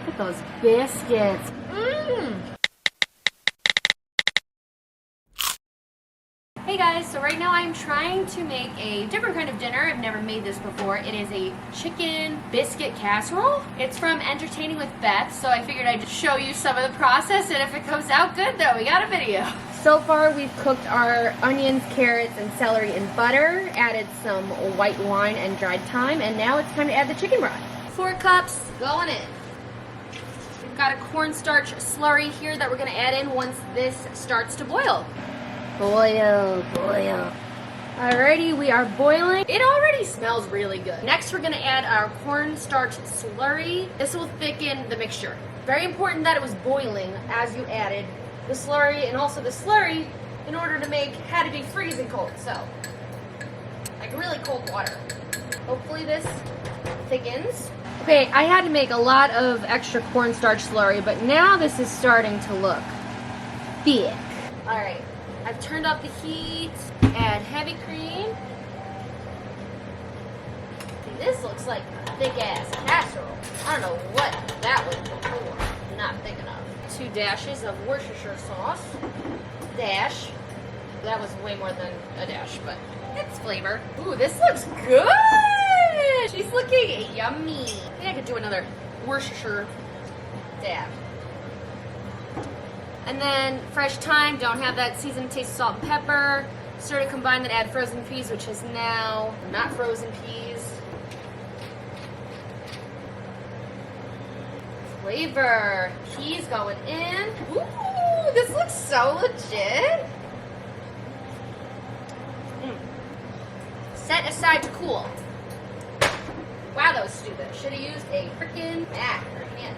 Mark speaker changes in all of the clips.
Speaker 1: Look at those biscuits. Mmm. Hey guys, so right now I'm trying to make a different kind of dinner. I've never made this before. It is a chicken biscuit casserole. It's from Entertaining with Beth, so I figured I'd show you some of the process, and if it comes out good, then we got a video. So far we've cooked our onions, carrots, and celery in butter, added some white wine and dried thyme, and now it's time to add the chicken broth. 4 cups going in. We've got a cornstarch slurry here that we're gonna add in once this starts to boil. Boil, boil. Alrighty, we are boiling. It already smells really good. Next, we're gonna add our cornstarch slurry. This will thicken the mixture. Very important that it was boiling as you added the slurry, and also the slurry, in order to make, had to be freezing cold, so like really cold water. Hopefully this thickens. Okay, I had to make a lot of extra cornstarch slurry, but now this is starting to look thick. Alright. I've turned up the heat, add heavy cream. This looks like a thick ass casserole. I don't know what that was before. Not thick enough. 2 dashes of Worcestershire sauce. Dash. That was way more than a dash, but it's flavor. Ooh, this looks good! She's looking yummy. I think I could do another Worcestershire dab. And then fresh thyme, don't have that seasoned taste of salt and pepper. Stir to combine, then add frozen peas, which is now not frozen peas. Flavor. Peas going in. Ooh, this looks so legit. Set aside to cool. Wow, that was stupid. Should have used a freaking mat or hand.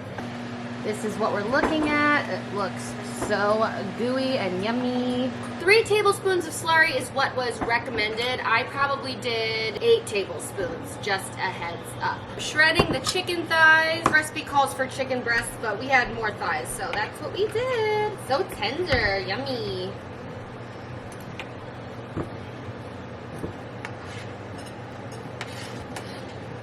Speaker 1: This is what we're looking at. It looks so gooey and yummy. 3 tablespoons of slurry is what was recommended. I probably did 8 tablespoons, just a heads up. Shredding the chicken thighs. Recipe calls for chicken breasts, but we had more thighs, so that's what we did. So tender, yummy.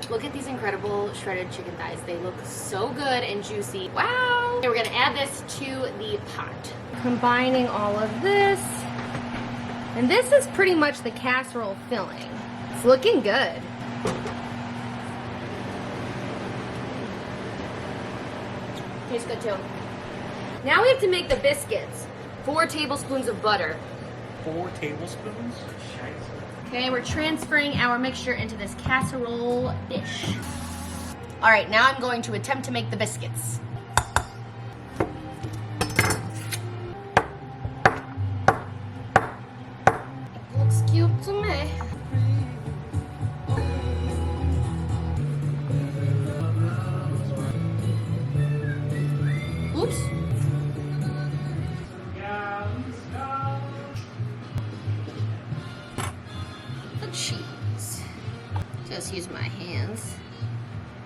Speaker 1: Look at these incredible shredded chicken thighs. They look so good and juicy. Wow! Okay, we're gonna add this to the pot. Combining all of this. And this is pretty much the casserole filling. It's looking good. Tastes good too. Now we have to make the biscuits. 4 tablespoons of butter.
Speaker 2: 4 tablespoons?
Speaker 1: Okay, we're transferring our mixture into this casserole dish. All right, now I'm going to attempt to make the biscuits. It looks cute to me. Oops. Cheese. Just use my hands.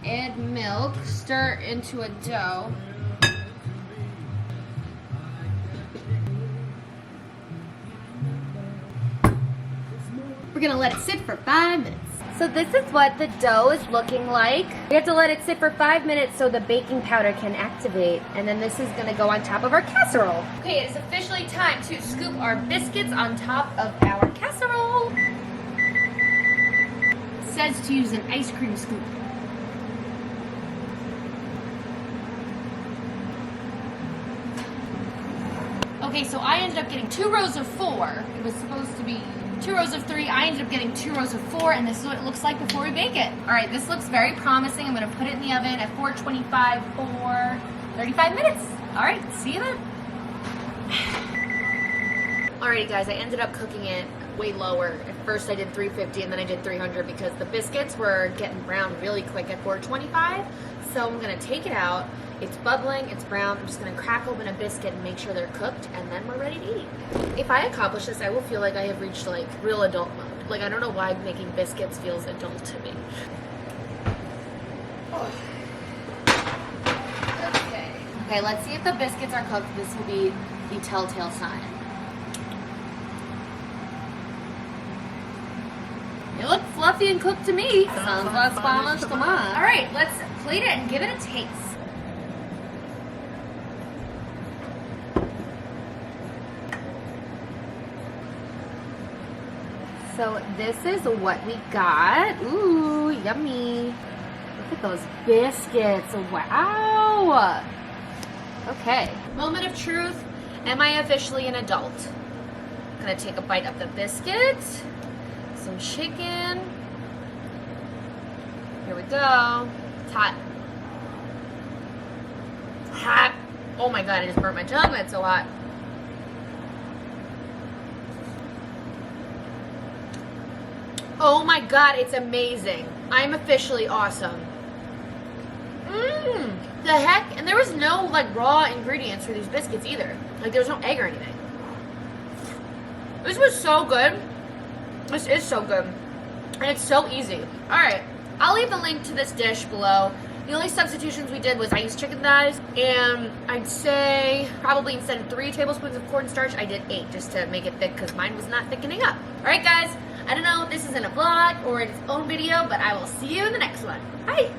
Speaker 1: Add milk, stir into a dough. We're gonna let it sit for 5 minutes. So this is what the dough is looking like. We have to let it sit for 5 minutes so the baking powder can activate, and then this is gonna go on top of our casserole. Okay, it is officially time to scoop our biscuits on top of our casserole. Says to use an ice cream scoop. Okay, so I ended up getting 2 rows of 4. It was supposed to be 2 rows of 3. I ended up getting 2 rows of 4, and this is what it looks like before we bake it. All right, this looks very promising. I'm gonna put it in the oven at 425 for 35 minutes. All right, see you then. Alrighty guys, I ended up cooking it way lower. At first I did 350 and then I did 300 because the biscuits were getting brown really quick at 425. So I'm gonna take it out. It's bubbling, it's brown. I'm just gonna crack open a biscuit and make sure they're cooked, and then we're ready to eat. If I accomplish this, I will feel like I have reached like real adult mode. Like I don't know why making biscuits feels adult to me. Oh. Okay, let's see if the biscuits are cooked. This will be the telltale sign. It looked fluffy and cooked to me. Sounds like Spanish, come on. All right, let's plate it and give it a taste. So this is what we got. Ooh, yummy. Look at those biscuits. Wow. Okay. Moment of truth. Am I officially an adult? I'm gonna take a bite of the biscuit. Some chicken. Here we go. It's hot. Hot. Oh my god, I just burnt my tongue. That's so hot. Oh my god, it's amazing. I'm officially awesome. The heck? And there was no like raw ingredients for these biscuits either. Like there was no egg or anything. This was so good. This is so good. And it's so easy. Alright, I'll leave the link to this dish below. The only substitutions we did was I used chicken thighs, and I'd say probably instead of 3 tablespoons of cornstarch, I did 8 just to make it thick because mine was not thickening up. Alright guys, I don't know if this is in a vlog or in its own video, but I will see you in the next one. Bye!